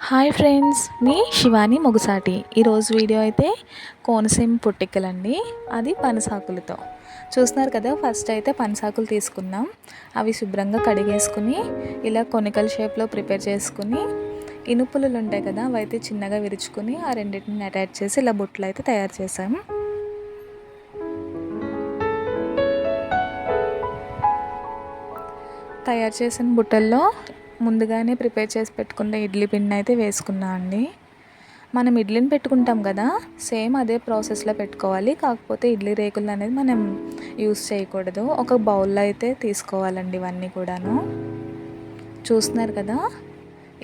Hi friends, మీ శివాని మొగుసాటి. ఈరోజు video అయితే కోనసీమ పుట్టికలండి. అది పనసాకులతో చూస్తున్నారు కదా. ఫస్ట్ అయితే పనసాకులు తీసుకున్నాం. అవి శుభ్రంగా కడిగేసుకుని ఇలా కొనికల షేప్లో ప్రిపేర్ చేసుకుని ఇనుపులు ఉంటాయి కదా, అవి అయితే చిన్నగా విరుచుకుని ఆ రెండింటిని అటాచ్ చేసి ఇలా బుట్టలు అయితే తయారు చేసాం. తయారు చేసిన బుట్టల్లో ముందుగానే ప్రిపేర్ చేసి పెట్టుకున్న ఇడ్లీ పిండి అయితే వేసుకున్నా అండి. మనం ఇడ్లీని పెట్టుకుంటాం కదా, సేమ్ అదే ప్రాసెస్లో పెట్టుకోవాలి. కాకపోతే ఇడ్లీ రేకులు అనేది మనం యూస్ చేయకూడదు. ఒక బౌల్లో అయితే తీసుకోవాలండి ఇవన్నీ కూడాను. చూస్తున్నారు కదా,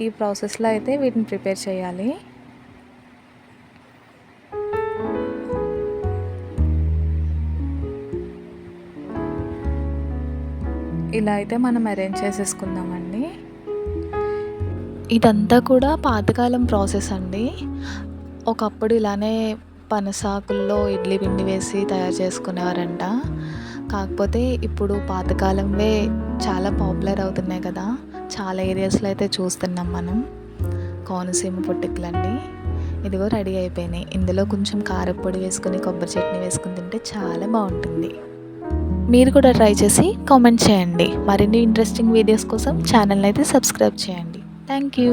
ఈ ప్రాసెస్లో అయితే వీటిని ప్రిపేర్ చేయాలి. ఇలా అయితే మనం అరేంజ్ చేసేసుకుందామండి. ఇదంతా కూడా పాతకాలం ప్రాసెస్ అండి. ఒకప్పుడు ఇలానే పనసాకుల్లో ఇడ్లీ పిండి వేసి తయారు చేసుకునేవారంట. కాకపోతే ఇప్పుడు పాతకాలంవే చాలా పాపులర్ అవుతున్నాయి కదా, చాలా ఏరియాస్లో అయితే చూస్తున్నాం మనం. కోనసీమ పుట్టికలండి. ఇదిగో రెడీ అయిపోయినాయి. ఇందులో కొంచెం కారపొడి వేసుకుని కొబ్బరి చట్నీ వేసుకుని తింటే చాలా బాగుంటుంది. మీరు కూడా ట్రై చేసి కామెంట్ చేయండి. మరిన్ని ఇంట్రెస్టింగ్ వీడియోస్ కోసం ఛానల్ని అయితే సబ్స్క్రైబ్ చేయండి. Thank you.